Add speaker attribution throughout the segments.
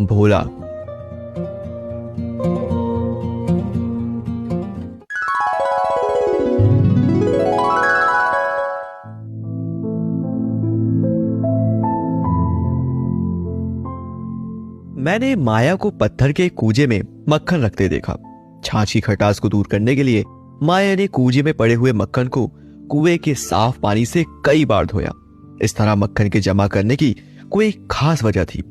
Speaker 1: भोला। मैंने माया को पत्थर के कूजे में मक्खन रखते देखा। छाछ की खटास को दूर करने के लिए माया ने कूजे में पड़े हुए मक्खन को कुएं के साफ पानी से कई बार धोया। इस तरह मक्खन के जमा करने की कोई खास वजह थी।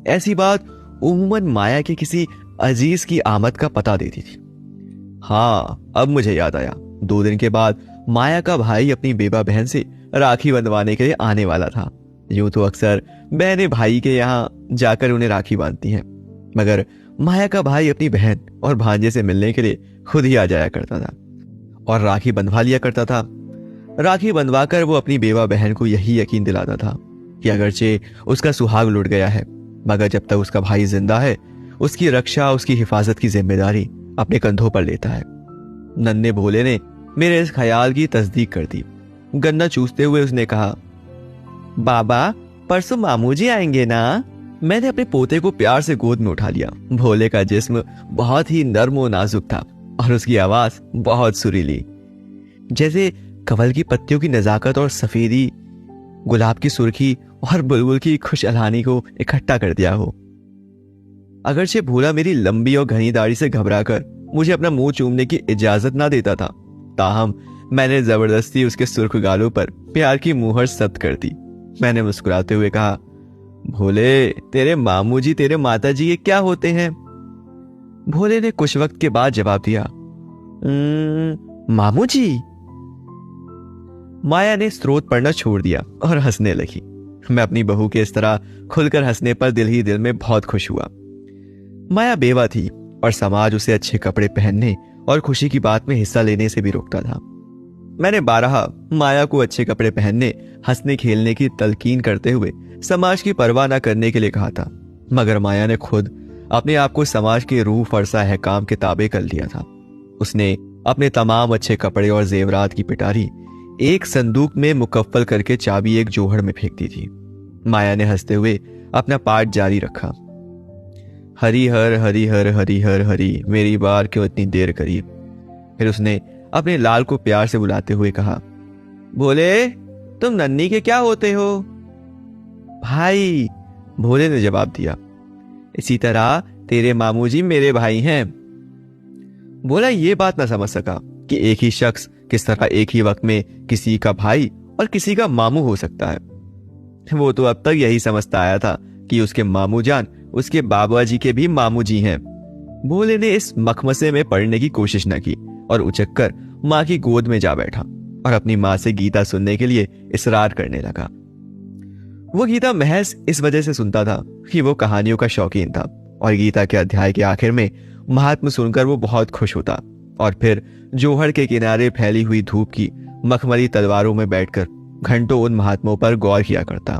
Speaker 1: ऐसी बात उम्मन माया के किसी अजीज की आमद का पता देती थी। हाँ, अब मुझे याद आया। 2 दिन के बाद माया का भाई अपनी बेबा बहन से राखी बंधवाने के लिए आने वाला था। यूं तो अक्सर बहनें भाई के यहाँ जाकर उन्हें राखी बांधती हैं, मगर माया का भाई अपनी बहन और भांजे से मिलने के लिए खुद ही आ जाया करता था और राखी बंधवा लिया करता था। राखी बंधवाकर वो अपनी बेवा बहन को यही यकीन दिलाता था कि अगरचे उसका सुहाग लुट गया है, मगर जब तक उसका भाई जिंदा है उसकी रक्षा, उसकी हिफाजत की जिम्मेदारी अपने कंधों पर लेता है। नन्हे भोले ने मेरे इस ख्याल की तस्दीक कर दी। गन्ना चूसते हुए उसने कहा, बाबा परसों मामू जी आएंगे ना? मैंने अपने पोते को प्यार से गोद में उठा लिया। भोले का जिस्म बहुत ही नर्म और नाजुक था और उसकी आवाज बहुत सुरीली, जैसे कवल की पत्तियों की नजाकत और सफेदी गुलाब की सुर्खी और बुलबुल की खुश अलहानी को इकट्ठा कर दिया हो। अगरचे भोला मेरी लंबी और घनी दाढ़ी से घबराकर मुझे अपना मुंह चूमने की इजाजत ना देता था, ताहम मैंने जबरदस्ती उसके सुर्ख गालों पर प्यार की मुहर सख्त कर दी। मैंने मुस्कुराते हुए कहा, भोले तेरे मामू जी तेरे माता जी ये क्या होते हैं? भोले ने कुछ वक्त के बाद जवाब दिया, मामू जी। माया ने स्रोत पढ़ना छोड़ दिया और हंसने लगी। मैं अपनी बहू के इस तरह खुलकर हंसने पर दिल ही दिल में बहुत खुश हुआ। माया बेवा थी और समाज उसे अच्छे कपड़े पहनने और खुशी की बात में हिस्सा लेने से भी रोकता था। मैंने बारहा माया को अच्छे कपड़े पहनने, हंसने खेलने की तलकीन करते हुए समाज की परवाह न करने के लिए कहा था, मगर माया ने खुद अपने आप को समाज के रूह फरसा अहकाम के ताबे कर लिया था। उसने अपने तमाम अच्छे कपड़े और जेवरात की पिटारी एक संदूक में मुकफ्फल करके चाबी एक जोहड़ में फेंक दी थी। माया ने हंसते हुए अपना पाठ जारी रखा, हरि हर हरि हर हरि हर हरि, मेरी बार क्यों इतनी देर करी। फिर उसने अपने लाल को प्यार से बुलाते हुए कहा, भोले तुम नन्ही के क्या होते हो? भाई, भोले ने जवाब दिया। इसी तरह तेरे मामू जी मेरे भाई हैं। भोला ये बात ना समझ सका कि एक ही शख्स किस तरह एक ही वक्त में किसी का भाई और किसी का मामू हो सकता है। वो तो अब तक यही समझता आया था कि उसके मामू जान उसके बाबा जी के भी मामू जी हैं। भोले ने इस मखमसे में पढ़ने की कोशिश न की और उचककर माँ की गोद में जा बैठा और अपनी माँ से गीता सुनने के लिए इसरार करने लगा। वो गीता महज इस वजह से सुनता था कि वो कहानियों का शौकीन था और गीता के अध्याय के आखिर में महात्म सुनकर वो बहुत खुश होता और फिर जोहड़ के किनारे फैली हुई धूप की मखमली तलवारों में बैठकर घंटों उन महात्मों पर गौर किया करता।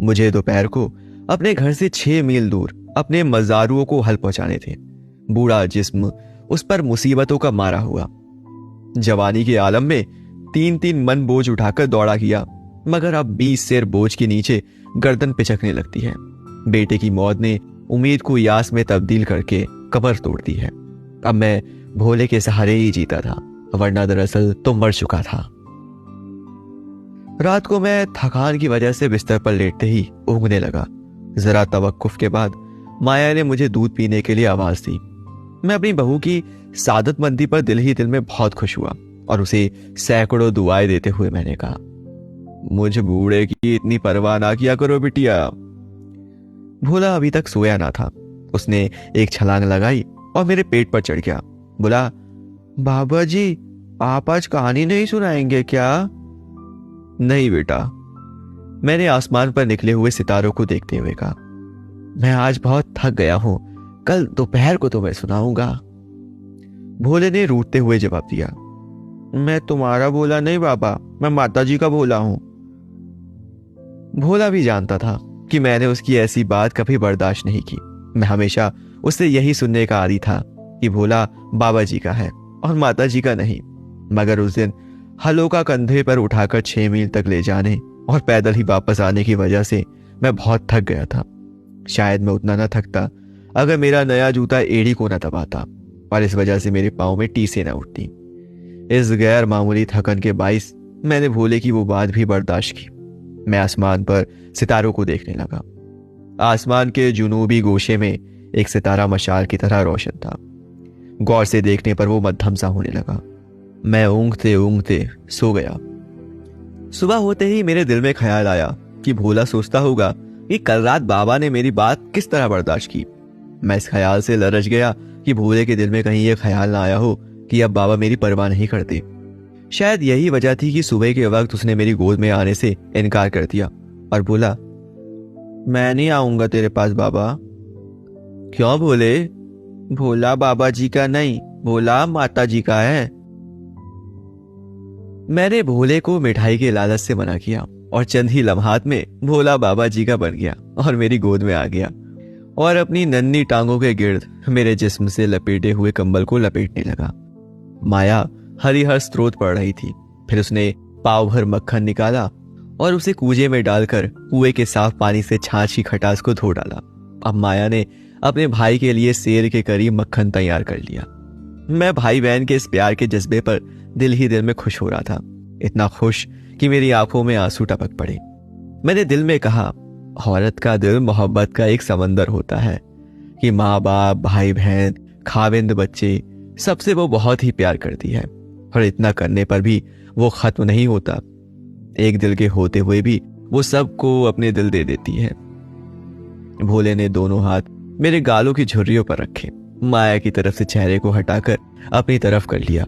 Speaker 1: मुझे दोपहर को अपने घर से 6 मील दूर अपने मज़ारुओं को हल पहुंचाने थे। बूढ़ा जिस्म उस पर मुसीबतों का मारा हुआ। जवानी के आलम में 3-3 मन बोझ उठाकर दौड़ा किया, मगर अब 20 सेर बोझ के नीचे गर्दन पिचकने लगती है। बेटे की मौत ने उम्मीद को यास में तब्दील करके कब्र तोड़ दी है। अब मैं भोले के सहारे ही जीता था, वरना दरअसल तो मर चुका था। रात को मैं थकान की वजह से बिस्तर पर लेटते ही ऊँघने लगा। जरा तवक्कुफ के बाद माया ने मुझे दूध पीने के लिए आवाज दी। मैं अपनी बहू की सादतमंदी पर दिल ही दिल में बहुत खुश हुआ और उसे सैकड़ों दुआएं देते हुए मैंने कहा, मुझ बूढ़े की इतनी परवाह ना किया करो बिटिया। भोला अभी तक सोया ना था। उसने एक छलांग लगाई और मेरे पेट पर चढ़ गया। बोला, बाबा जी आप आज कहानी नहीं सुनाएंगे क्या? नहीं बेटा, मैंने आसमान पर निकले हुए सितारों को देखते हुए कहा। मैं आज बहुत थक गया हूं, कल दोपहर को तो मैं सुनाऊंगा। भोले ने रूठते हुए जवाब दिया, मैं तुम्हारा भोला नहीं बाबा, मैं माताजी का भोला हूं। भोला भी जानता था कि मैंने उसकी ऐसी बात कभी बर्दाश्त नहीं की। मैं हमेशा उससे यही सुनने का आदी था कि भोला बाबा जी का है और माता जी का नहीं। मगर उस दिन हलों का कंधे पर उठाकर 6 मील तक ले जाने और पैदल ही वापस आने की वजह से मैं बहुत थक गया था। शायद मैं उतना ना थकता अगर मेरा नया जूता एड़ी को ना दबाता और इस वजह से मेरे पाँव में टीसें ना उठती। इस गैर मामूली थकन के बाइस मैंने भोले की वो बात भी बर्दाश्त की। मैं आसमान पर सितारों को देखने लगा। आसमान के जुनूबी गोशे में एक सितारा मशाल की तरह रोशन था। गौर से देखने पर वो मध्यम सा होने लगा। मैं ऊँघते ऊँघते सो गया। सुबह होते ही मेरे दिल में ख्याल आया कि भोला सोचता होगा कि कल रात बाबा ने मेरी बात किस तरह बर्दाश्त की। मैं इस ख्याल से लरझ गया कि भोले के दिल में कहीं ये ख्याल ना आया हो कि अब बाबा मेरी परवाह नहीं करते। शायद यही वजह थी कि सुबह के वक्त उसने मेरी गोद में आने से इनकार कर दिया और बोला, मैं नहीं आऊंगा तेरे पास बाबा। क्यों भोले? भोला बाबा जी का नहीं, भोला माता जी का है। मैंने भोले को मिठाई के लालच से मना किया और चंद ही लम्हात में भोला बाबा जी का बन गया और मेरी गोद में आ गया और अपनी नन्ही टांगों के गिर्द मेरे जिस्म से लपेटे हुए कंबल को लपेटने लगा। माया हरिहर स्रोत पड़ रही थी। फिर उसने पाव भर मक्खन निकाला और उसे कूजे में डालकर कुएं के साफ पानी से छाछ की खटास को धो डाला। अब माया ने अपने भाई के लिए सेर के करीब मक्खन तैयार कर लिया। मैं भाई बहन के इस प्यार के जज्बे पर दिल ही दिल में खुश हो रहा था, इतना खुश कि मेरी आंखों में आंसू टपक पड़े। मैंने दिल में कहा, औरत का दिल मोहब्बत का एक समंदर होता है कि माँ बाप, भाई बहन, खाविंद, बच्चे, सबसे वो बहुत ही प्यार करती है और इतना करने पर भी वो खत्म नहीं होता। एक दिल के होते हुए भी वो सबको अपने दिल दे देती है। भोले ने दोनों हाथ मेरे गालों की झुर्रियों पर रखे, माया की तरफ से चेहरे को हटाकर अपनी तरफ कर लिया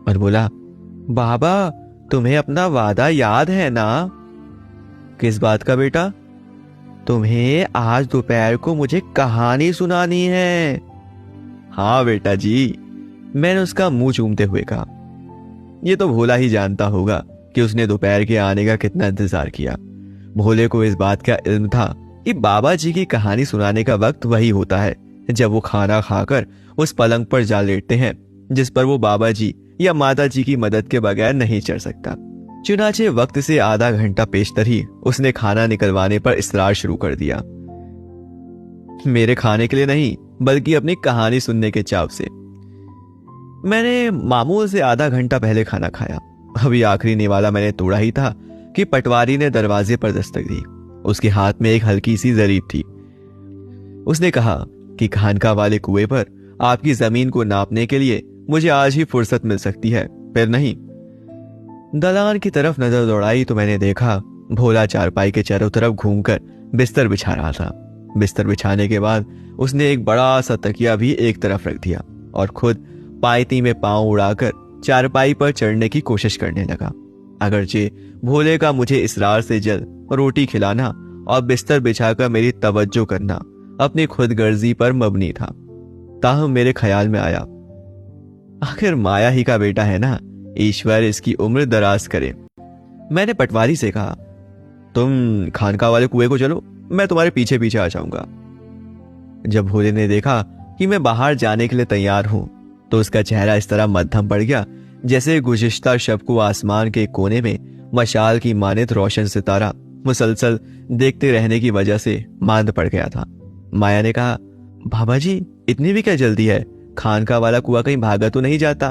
Speaker 1: और बोला, बाबा तुम्हें अपना वादा याद है ना? किस बात का बेटा? तुम्हें आज दोपहर को मुझे कहानी सुनानी है। हाँ बेटा जी, मैंने उसका मुंह चूमते हुए कहा। ये तो भोला ही जानता होगा कि उसने दोपहर के आने का कितना इंतजार किया। भोले को इस बात का इल्म था कि बाबा जी की कहानी सुनाने का वक्त वही होता है जब वो खाना खाकर उस पलंग पर जा लेटते हैं जिस पर वो बाबा जी या माता जी की मदद के बगैर नहीं चढ़ सकता। चुनाचे वक्त से आधा घंटा पेशतर ही उसने खाना निकलवाने पर इसरार शुरू कर दिया। मेरे खाने के लिए नहीं, बल्कि अपनी कहानी सुनने के चाव से। मैंने मामूल से आधा घंटा पहले खाना खाया। अभी आखिरी निवाला मैंने तोड़ा ही था कि पटवारी ने दरवाजे पर दस्तक दी। उसके हाथ में एक हल्की सी जरीब थी। उसने कहा कि खानका वाले कुएं पर आपकी जमीन को नापने के लिए मुझे आज ही फुर्सत मिल सकती है, फिर नहीं। दलान की तरफ नजर दौड़ाई तो मैंने देखा भोला चारपाई के चारों तरफ घूमकर बिस्तर बिछा रहा था। बिस्तर बिछाने के बाद उसने एक बड़ा सा तकिया भी एक तरफ रख दिया और खुद पायती में पांव उड़ाकर चारपाई पर चढ़ने की कोशिश करने लगा। अगरचे भोले का मुझे इसरार से जल्द रोटी खिलाना और बिस्तर बिछाकर मेरी तवज्जो करना अपनी खुदगर्जी पर मबनी था, ताहम मेरे ख्याल में आया, आखिर माया ही का बेटा है ना, ईश्वर इसकी उम्र दराज करे। मैंने पटवारी से कहा, तुम खानका वाले कुएं को चलो, मैं तुम्हारे पीछे पीछे आ जाऊंगा। जब भोले ने देखा कि मैं बाहर जाने के लिए तैयार हूं तो उसका चेहरा इस तरह मध्यम पड़ गया जैसे गुज़िश्ता शब को आसमान के कोने में मशाल की मानित रोशन सितारा मुसलसल देखते रहने की वजह से मांद पड़ गया था। माया ने कहा, बाबा जी इतनी भी क्या जल्दी है? खानका वाला कुआं कहीं भागा तो नहीं जाता?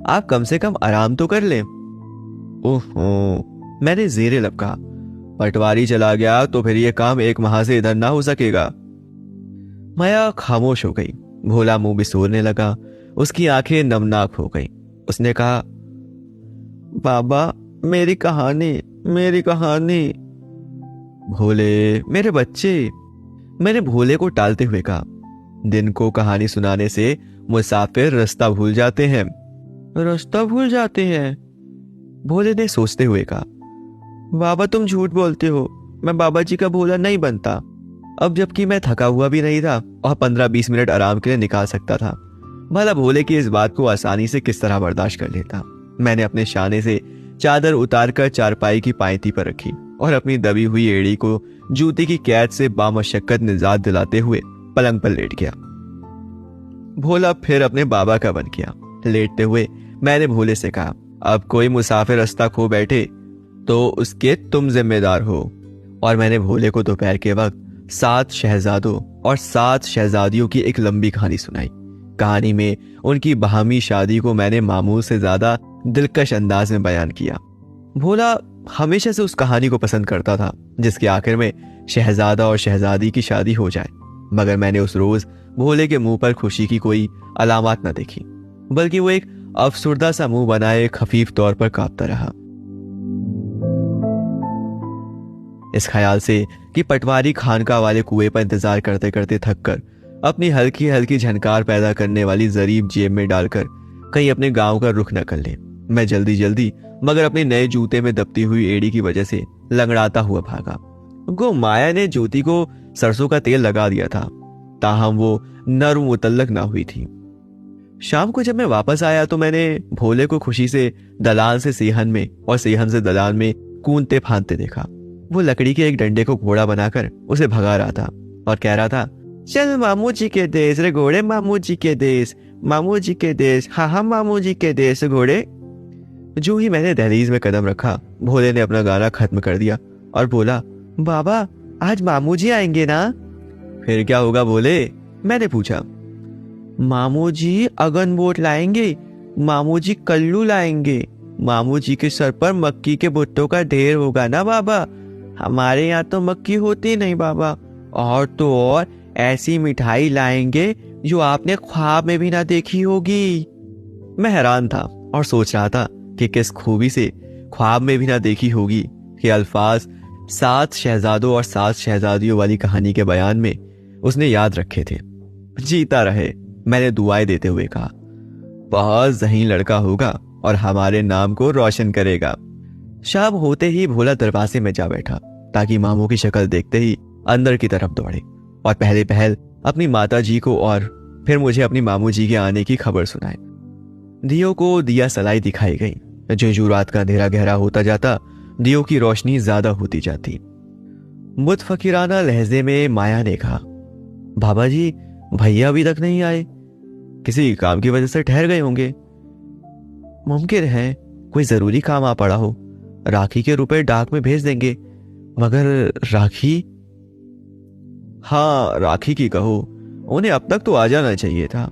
Speaker 1: आप कम से कम आराम तो कर लें। ओहो, मैंने जेरे लब कहा, पटवारी चला गया तो फिर ये काम एक माह से इधर ना हो सकेगा। माया खामोश हो गई। भोला मुंह बिसोरने लगा, उसकी आंखें नमनाक हो गई। उसने कहा, बाबा मेरी कहानी, मेरी कहानी। भोले मेरे बच्चे, मैंने भोले को टालते हुए कहा, दिन को कहानी सुनाने से मुसाफिर रास्ता भूल जाते हैं। रास्ता भूल जाते हैं? भोले ने सोचते हुए कहा, बाबा तुम झूठ बोलते हो, मैं बाबा जी का भोला नहीं बनता। अब जबकि मैं थका हुआ भी नहीं था और 15-20 मिनट आराम के लिए निकाल सकता था। भला भोले की इस बात को आसानी से किस तरह बर्दाश्त कर लेता। मैंने अपने शाने से चादर उतारकर चारपाई की पायती पर रखी और अपनी दबी हुई एड़ी को जूती की कैद से बामशक्कत निजात दिलाते हुए पलंग पर लेट गया। भोला फिर अपने बाबा का बन गया। लेटते हुए मैंने भोले से कहा, अब कोई मुसाफिर रास्ता खो बैठे तो उसके तुम जिम्मेदार हो। और मैंने भोले को दोपहर के वक्त 7 शहजादों और 7 शहजादियों की एक लंबी कहानी सुनाई। कहानी में उनकी बाहमी शादी को मैंने मामूल से ज्यादा दिलकश अंदाज में बयान किया। भोला हमेशा से उस कहानी को पसंद करता था जिसके आखिर में शहजादा और शहजादी की शादी हो जाए, मगर मैंने उस रोज भोले के मुंह पर खुशी की कोई अलामत न देखी, बल्कि वो एक अफसुर्दा सा मुंह बनाए खफीफ तौर पर कांपता रहा। इस ख्याल से कि पटवारी खानका वाले कुएं पर इंतजार करते करते थक कर अपनी हल्की हल्की झनकार पैदा करने वाली जरीब जेब में डालकर कहीं अपने गांव का रुख न कर ले, मैं जल्दी जल्दी मगर अपने नए जूते में दबती हुई एड़ी की वजह से लंगड़ाता हुआ भागा। गो माया ने जूती को सरसों का तेल लगा दिया था, ताहम वो नर्म मुतल्लक ना हुई थी। शाम को जब मैं वापस आया तो मैंने भोले को खुशी से दलान से सेहन में और सेहन से दलान में कूदते फांदते देखा। वो लकड़ी के एक डंडे को घोड़ा बनाकर उसे भगा रहा था और कह रहा था, चल मामू जी के देश रे घोड़े, मामू जी के देश, मामू जी के देश, हाँ हाँ मामू जी के देश घोड़े। जो ही मैंने दहलीज में कदम रखा, भोले ने अपना गाना खत्म कर दिया और बोला, बाबा आज मामू जी आएंगे ना? फिर क्या होगा बोले? मैंने पूछा। मामू जी अगन बोट लाएंगे, मामू जी कल्लू लाएंगे, मामू जी के सर पर मक्की के भुट्टों का ढेर होगा ना बाबा। हमारे यहाँ तो मक्की होती नहीं बाबा, और तो और ऐसी मिठाई लाएंगे जो आपने ख्वाब में भी ना देखी होगी। मैं हैरान था और सोच रहा था कि किस खूबी से ख्वाब में भी ना देखी होगी कि अल्फाज 7 शहजादों और 7 शहजादियों वाली कहानी के बयान में उसने याद रखे थे। जीता रहे, मैंने दुआएं देते हुए कहा। बहुत ज़हीन लड़का होगा और हमारे नाम को रोशन करेगा। शाम होते ही भोला दरवाजे में जा बैठा ताकि मामू की शक्ल देखते ही अंदर की तरफ दौड़े और पहले पहल अपनी माता जी को और फिर मुझे अपनी मामू जी के आने की खबर सुनाए। दियो को दिया सलाई दिखाई गई। जो रात का अंधेरा गहरा होता जाता, दियो की रोशनी ज्यादा होती जाती। मुतफकिराना लहजे में माया ने कहा, बाबा जी भैया अभी तक नहीं आए, किसी काम की वजह से ठहर गए होंगे। मुमकिन है कोई जरूरी काम आ पड़ा हो, राखी के रुपए डाक में भेज देंगे। मगर राखी? हाँ राखी की कहो, उन्हें अब तक तो आ जाना चाहिए था।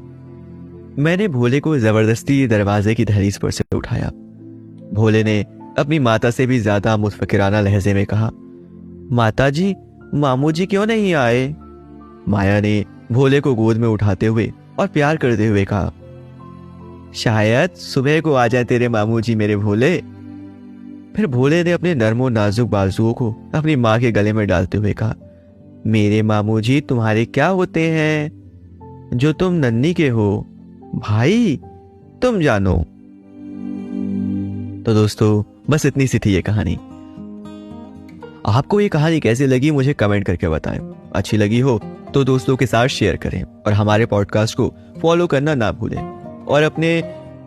Speaker 1: मैंने भोले को जबरदस्ती दरवाजे की दहलीज पर से उठाया। भोले ने अपनी माता से भी ज्यादा मुतफकिराना लहजे में कहा, माता जी मामू जी क्यों नहीं आए? माया ने भोले को गोद में उठाते हुए और प्यार करते हुए कहा, शायद सुबह को आ जाए तेरे मामू जी मेरे भोले। फिर भोले ने अपने नर्मो नाजुक बाजुओं को अपनी माँ के गले में डालते हुए कहा, मेरे मामू जी तुम्हारे क्या होते हैं जो तुम नन्ही के हो, भाई तुम जानो। तो दोस्तों बस इतनी सी थी ये कहानी। आपको ये कहानी कैसी लगी मुझे कमेंट करके बताएं। अच्छी लगी हो तो दोस्तों के साथ शेयर करें और हमारे पॉडकास्ट को फॉलो करना ना भूलें और अपने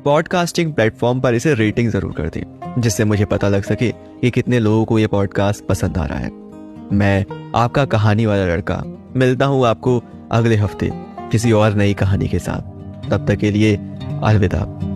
Speaker 1: पॉडकास्टिंग प्लेटफॉर्म पर इसे रेटिंग जरूर कर दें, जिससे मुझे पता लग सके कि कितने लोगों को ये पॉडकास्ट पसंद आ रहा है। मैं आपका कहानी वाला लड़का मिलता हूँ आपको अगले हफ्ते किसी और नई कहानी के साथ। तब तक के लिए अलविदा।